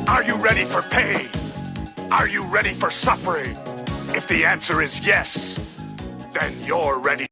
Are you ready for pain? Are you ready for suffering? If the answer is yes, then you're ready.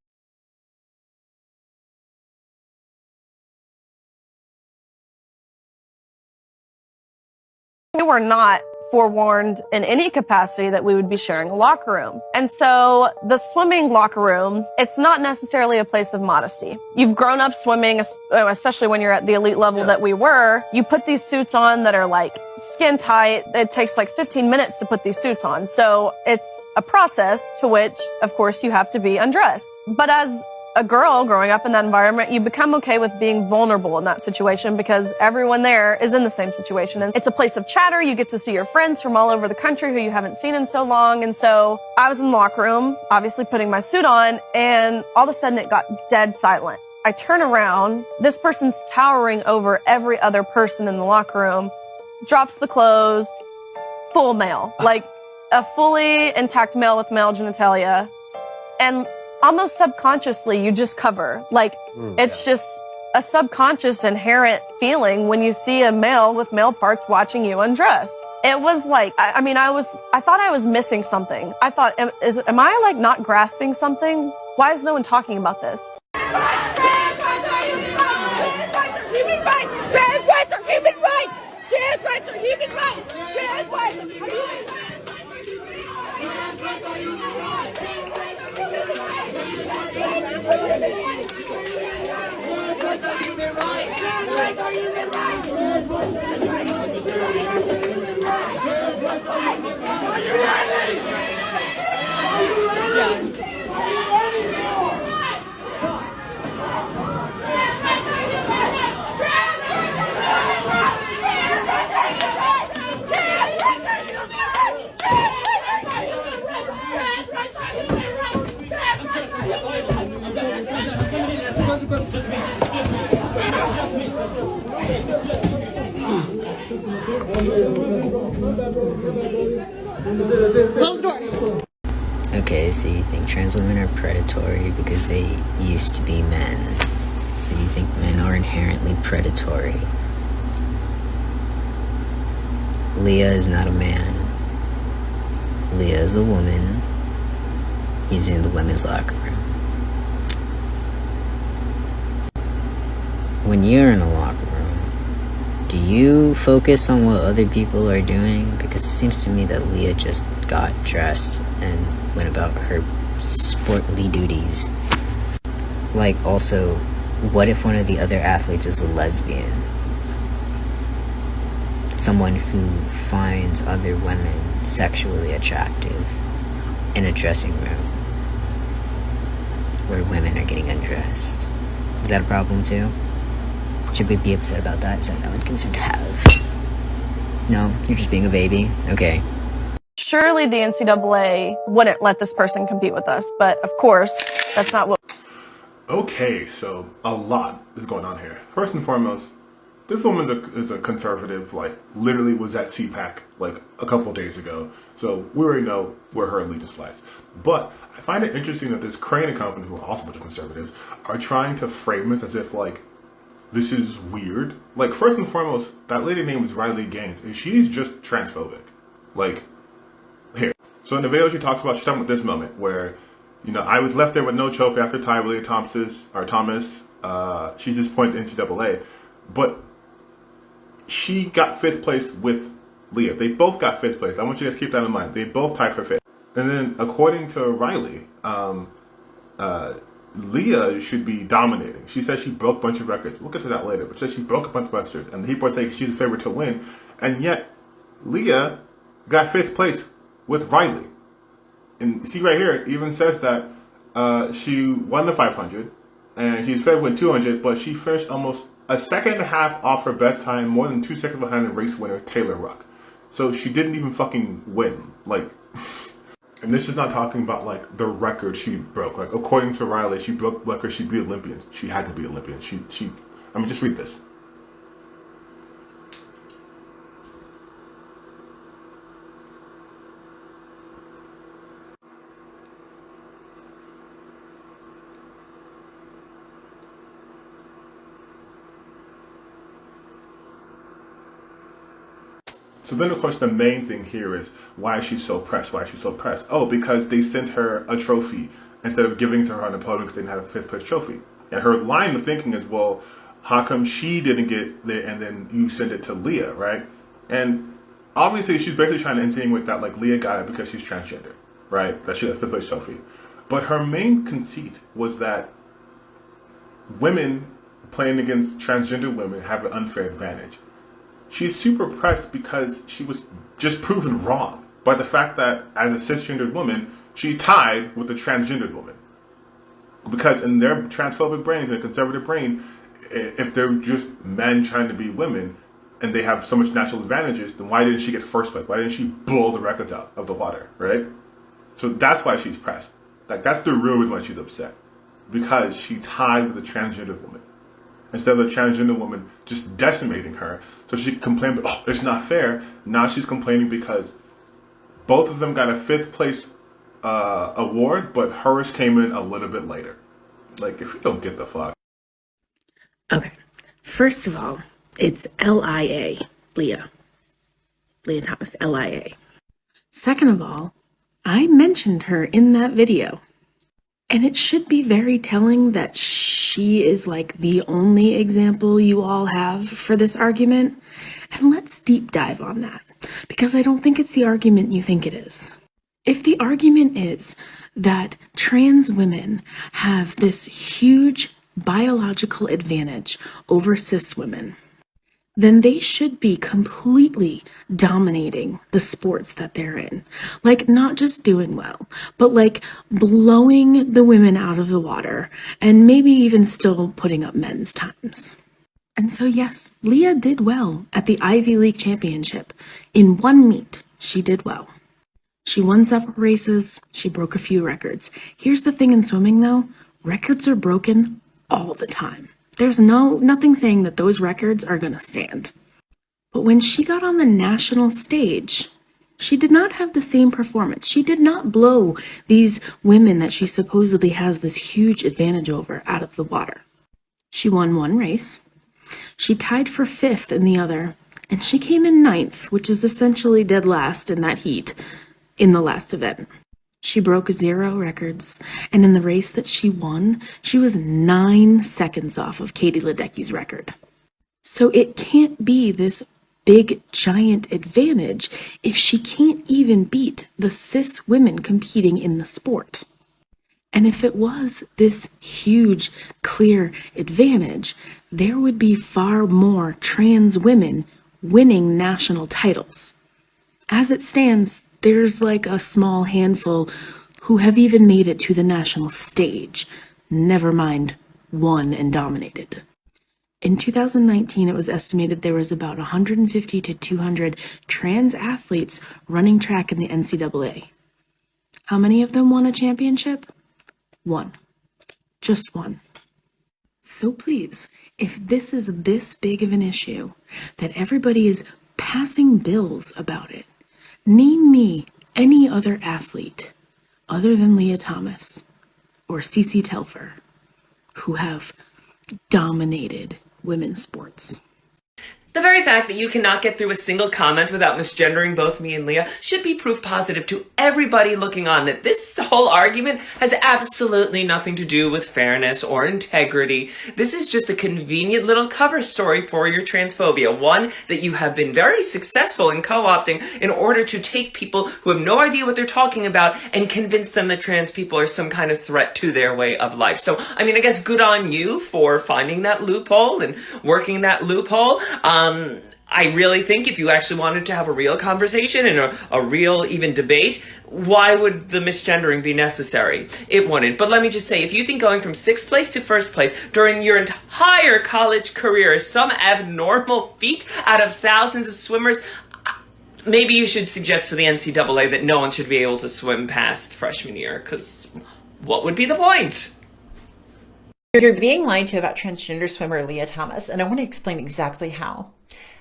We were not forewarned in any capacity that we would be sharing a locker room. And so the swimming locker room, it's not necessarily a place of modesty. You've grown up swimming, especially when you're at the elite level that we were. You put these suits on that are like skin tight. It takes like 15 minutes to put these suits on. So it's a process to which, of course, you have to be undressed. But as a girl growing up in that environment, you become okay with being vulnerable in that situation because everyone there is in the same situation. And it's a place of chatter. You get to see your friends from all over the country who you haven't seen in so long. And so I was in the locker room, obviously putting my suit on, and all of a sudden it got dead silent. I turn around, this person's towering over every other person in the locker room, drops the clothes, full male, like a fully intact male with male genitalia. And almost subconsciously, you just cover. Like, it's just a subconscious inherent feeling when you see a male with male parts watching you undress. It was like, I thought I was missing something. I thought, am I like not grasping something? Why is no one talking about this? Trans rights are human rights! Trans rights are human rights! Trans rights are human rights! Close the door. Okay, so you think trans women are predatory because they used to be men. So you think men are inherently predatory. Leah is not a man. Leah is a woman. He's in the women's locker room. When you're in a locker room, do you focus on what other people are doing? Because it seems to me that Leah just got dressed and went about her sportly duties. Like, also, what if one of the other athletes is a lesbian? Someone who finds other women sexually attractive in a dressing room where women are getting undressed. Is that a problem too? Should we be upset about that? Is that a valid concern to have? No? You're just being a baby? Okay. Surely the NCAA wouldn't let this person compete with us, but of course, that's not what. Okay, so a lot is going on here. First and foremost, this woman is a conservative, like, literally was at CPAC, like, a couple days ago. So we already know where her allegiance lies. But I find it interesting that this CRINGE Company, who are also a bunch of conservatives, are trying to frame this as if, like, this is weird. Like, first and foremost, that lady name is Riley Gaines, and she's just transphobic. Like, here. So in the video, she's talking about this moment where, you know, I was left there with no trophy after Tyree Thomas. She's just pointed to NCAA. But she got 5th place with Leah. They both got 5th place. I want you guys to keep that in mind. They both tied for 5th. And then, according to Riley, Leah should be dominating. She says she broke a bunch of records. We'll get to that later. But she says she broke a bunch of records. And people are saying she's a favorite to win. And yet, Leah got 5th place with Riley. And see right here, it even says that she won the 500. And she's fed with 200. But she finished almost a second and a half off her best time. More than 2 seconds behind the race winner, Taylor Ruck. So she didn't even fucking win. Like... And this is not talking about, like, the record she broke. Like, according to Riley, she broke the record. She'd be Olympian. She had to be Olympian. I mean, just read this. So then, of course, the main thing here is, why is she so pressed? Why is she so pressed? Oh, because they sent her a trophy instead of giving to her on the podium because they didn't have a fifth place trophy. And her line of thinking is, well, how come she didn't get it and then you send it to Leah, right? And obviously she's basically trying to insinuate that like Leah got it because she's transgender, right? That she got a fifth place trophy. But her main conceit was that women playing against transgender women have an unfair advantage. She's super pressed because she was just proven wrong by the fact that as a cisgendered woman, she tied with a transgendered woman. Because in their transphobic brains, in a conservative brain, if they're just men trying to be women and they have so much natural advantages, then why didn't she get first place? Why didn't she blow the records out of the water, right? So that's why she's pressed. Like, that's the real reason why she's upset. Because she tied with a transgender woman. Instead of the transgender woman just decimating her, so she could complain, but oh, it's not fair. Now she's complaining because both of them got a fifth place award, but hers came in a little bit later. Like, if you don't get the fuck. Okay, first of all, it's L-I-A, Leah Thomas, L-I-A. Second of all, I mentioned her in that video. And it should be very telling that she is like the only example you all have for this argument. And let's deep dive on that, because I don't think it's the argument you think it is. If the argument is that trans women have this huge biological advantage over cis women, then they should be completely dominating the sports that they're in. Like, not just doing well, but like blowing the women out of the water and maybe even still putting up men's times. And so yes, Leah did well at the Ivy League Championship. In one meet, she did well. She won several races, she broke a few records. Here's the thing in swimming though, records are broken all the time. There's nothing saying that those records are gonna stand. But when she got on the national stage, she did not have the same performance. She did not blow these women that she supposedly has this huge advantage over out of the water. She won one race, she tied for 5th in the other, and she came in 9th, which is essentially dead last in that heat in the last event. She broke 0 records, and in the race that she won, she was 9 seconds off of Katie Ledecky's record. So it can't be this big, giant advantage if she can't even beat the cis women competing in the sport. And if it was this huge, clear advantage, there would be far more trans women winning national titles. As it stands, there's like a small handful who have even made it to the national stage, never mind won and dominated. In 2019, it was estimated there was about 150 to 200 trans athletes running track in the NCAA. How many of them won a championship? 1. Just 1. So please, if this is this big of an issue, that everybody is passing bills about it, name me any other athlete other than Leah Thomas or Cece Telfer who have dominated women's sports. The very fact that you cannot get through a single comment without misgendering both me and Leah should be proof positive to everybody looking on that this whole argument has absolutely nothing to do with fairness or integrity. This is just a convenient little cover story for your transphobia, one that you have been very successful in co-opting in order to take people who have no idea what they're talking about and convince them that trans people are some kind of threat to their way of life. So, I mean, I guess good on you for finding that loophole and working that loophole. I really think if you actually wanted to have a real conversation and a real even debate, why would the misgendering be necessary? It wouldn't. But let me just say, if you think going from 6th place to 1st place during your entire college career is some abnormal feat out of thousands of swimmers, maybe you should suggest to the NCAA that no one should be able to swim past freshman year, because what would be the point? You're being lied to about transgender swimmer Leah Thomas, and I want to explain exactly how.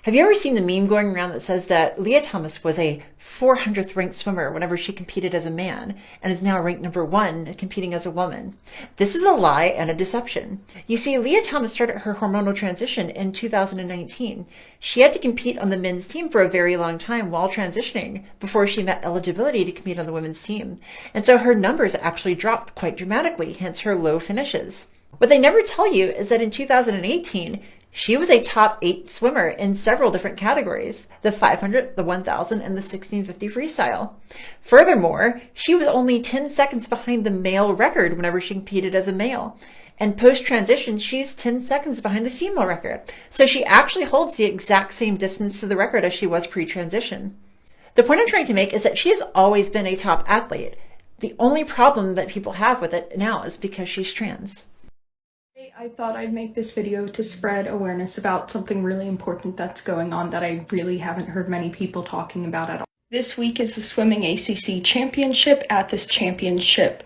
Have you ever seen the meme going around that says that Leah Thomas was a 400th ranked swimmer whenever she competed as a man and is now ranked #1 competing as a woman? This is a lie and a deception. You see, Leah Thomas started her hormonal transition in 2019. She had to compete on the men's team for a very long time while transitioning before she met eligibility to compete on the women's team. And so her numbers actually dropped quite dramatically, hence her low finishes. What they never tell you is that in 2018, she was a top 8 swimmer in several different categories, the 500, the 1000, and the 1650 freestyle. Furthermore, she was only 10 seconds behind the male record whenever she competed as a male. And post-transition, she's 10 seconds behind the female record. So she actually holds the exact same distance to the record as she was pre-transition. The point I'm trying to make is that she has always been a top athlete. The only problem that people have with it now is because she's trans. I thought I'd make this video to spread awareness about something really important that's going on that I really haven't heard many people talking about at all. This week is the Swimming ACC Championship. At this championship,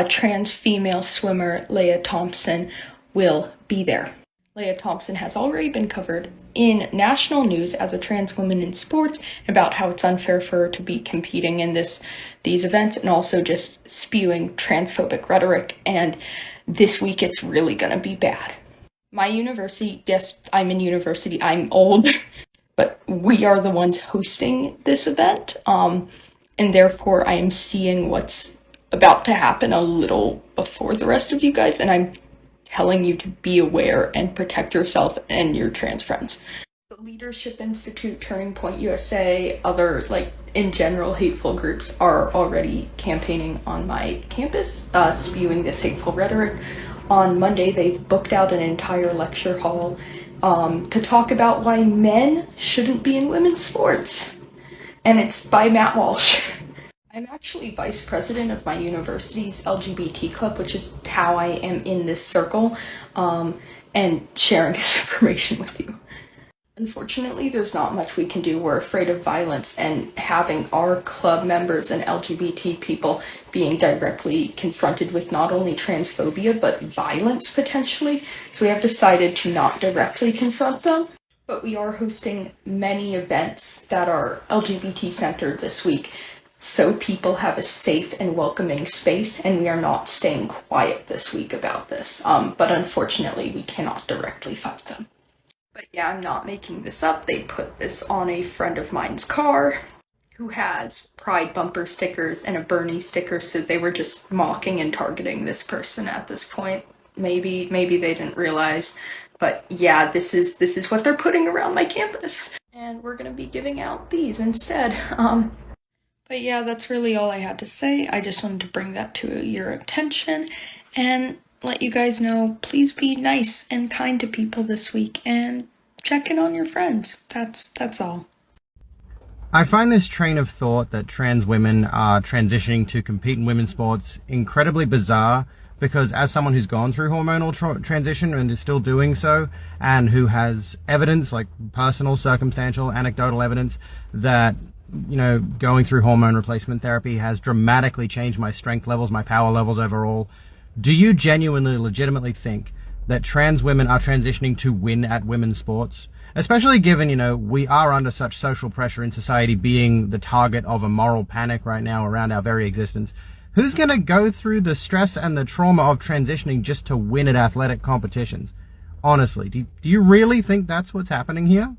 trans female swimmer Leah Thompson will be there. Leah Thompson has already been covered in national news as a trans woman in sports about how it's unfair for her to be competing in these events and also just spewing transphobic rhetoric. And this week it's really gonna be bad. My university, yes, I'm in university, I'm old, but we are the ones hosting this event. And therefore I am seeing what's about to happen a little before the rest of you guys, and I'm telling you to be aware and protect yourself and your trans friends. The Leadership Institute, Turning Point USA, other, in general, hateful groups are already campaigning on my campus, spewing this hateful rhetoric. On Monday, they've booked out an entire lecture hall to talk about why men shouldn't be in women's sports. And it's by Matt Walsh. I'm actually vice president of my university's LGBT club, which is how I am in this circle, and sharing this information with you. Unfortunately, there's not much we can do. We're afraid of violence, and having our club members and LGBT people being directly confronted with not only transphobia, but violence potentially. So we have decided to not directly confront them. But we are hosting many events that are LGBT centered this week, so people have a safe and welcoming space, and we are not staying quiet this week about this. But unfortunately, we cannot directly fight them. But yeah, I'm not making this up. They put this on a friend of mine's car who has Pride bumper stickers and a Bernie sticker, so they were just mocking and targeting this person at this point. Maybe they didn't realize, but yeah, this is what they're putting around my campus. And we're gonna be giving out these instead. But yeah, that's really all I had to say. I just wanted to bring that to your attention and let you guys know, please be nice and kind to people this week and check in on your friends. That's all. I find this train of thought that trans women are transitioning to compete in women's sports incredibly bizarre, because as someone who's gone through hormonal transition and is still doing so, and who has evidence, like personal, circumstantial, anecdotal evidence, that going through hormone replacement therapy has dramatically changed my strength levels, my power levels overall. Do you genuinely, legitimately think that trans women are transitioning to win at women's sports? Especially given, we are under such social pressure in society, being the target of a moral panic right now around our very existence. Who's going to go through the stress and the trauma of transitioning just to win at athletic competitions? Honestly, do you really think that's what's happening here?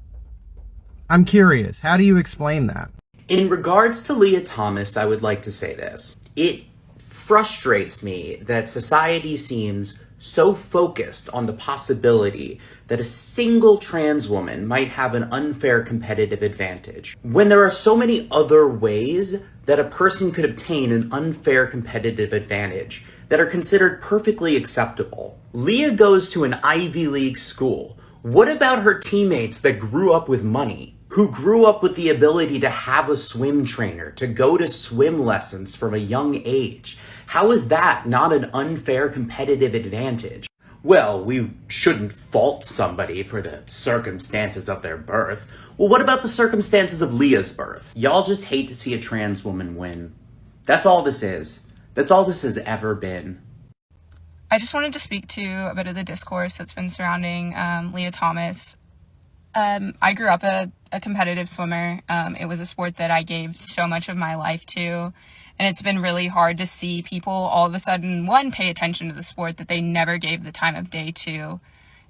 I'm curious. How do you explain that? In regards to Leah Thomas, I would like to say this. It frustrates me that society seems so focused on the possibility that a single trans woman might have an unfair competitive advantage, when there are so many other ways that a person could obtain an unfair competitive advantage that are considered perfectly acceptable. Leah goes to an Ivy League school. What about her teammates that grew up with money, who grew up with the ability to have a swim trainer, to go to swim lessons from a young age? How is that not an unfair competitive advantage? Well, we shouldn't fault somebody for the circumstances of their birth. Well, what about the circumstances of Leah's birth? Y'all just hate to see a trans woman win. That's all this is. That's all this has ever been. I just wanted to speak to a bit of the discourse that's been surrounding Leah Thomas. I grew up a competitive swimmer. It was a sport that I gave so much of my life to, and it's been really hard to see people all of a sudden, one, pay attention to the sport that they never gave the time of day to,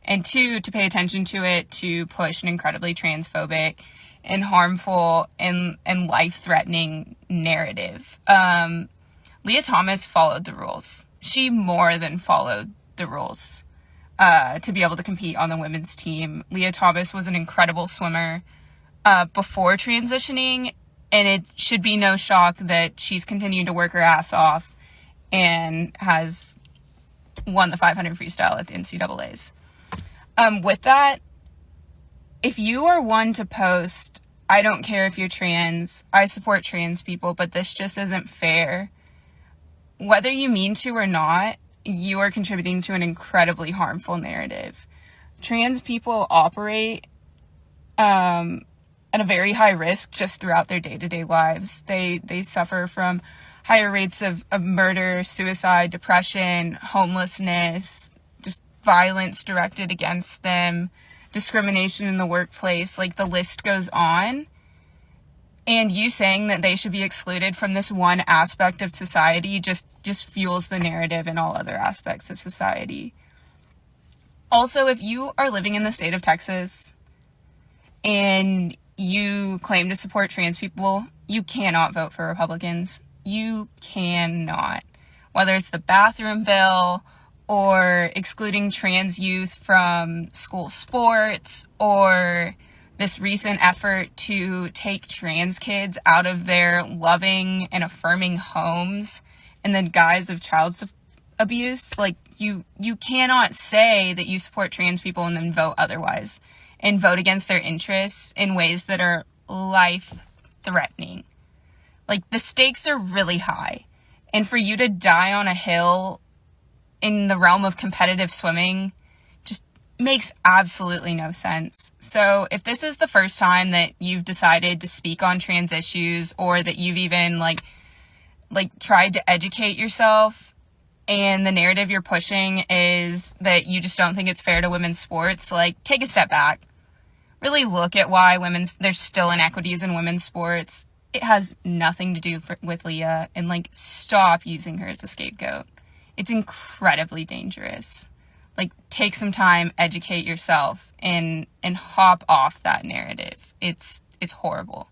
and two, to pay attention to it to push an incredibly transphobic and harmful and life-threatening narrative. Leah Thomas followed the rules. She more than followed the rules to be able to compete on the women's team. Leah Thomas was an incredible swimmer before transitioning, and it should be no shock that she's continued to work her ass off and has won the 500 freestyle at the NCAAs. With that, if you are one to post, I don't care if you're trans, I support trans people, but this just isn't fair, whether you mean to or not, you are contributing to an incredibly harmful narrative. Trans people operate at a very high risk just throughout their day-to-day lives. They suffer from higher rates of murder, suicide, depression, homelessness, just violence directed against them, discrimination in the workplace, like the list goes on. And you saying that they should be excluded from this one aspect of society just fuels the narrative in all other aspects of society. Also, if you are living in the state of Texas and you claim to support trans people, you cannot vote for Republicans. You cannot. Whether it's the bathroom bill or excluding trans youth from school sports or this recent effort to take trans kids out of their loving and affirming homes in the guise of child abuse. Like, you cannot say that you support trans people and then vote otherwise and vote against their interests in ways that are life-threatening. Like, the stakes are really high. And for you to die on a hill in the realm of competitive swimming makes absolutely no sense. So if this is the first time that you've decided to speak on trans issues, or that you've even like tried to educate yourself, and the narrative you're pushing is that you just don't think it's fair to women's sports, like, take a step back. Really look at why there's still inequities in women's sports. It has nothing to do with Leah, and like, stop using her as a scapegoat. It's incredibly dangerous. Like, take some time, educate yourself, and hop off that narrative. It's horrible.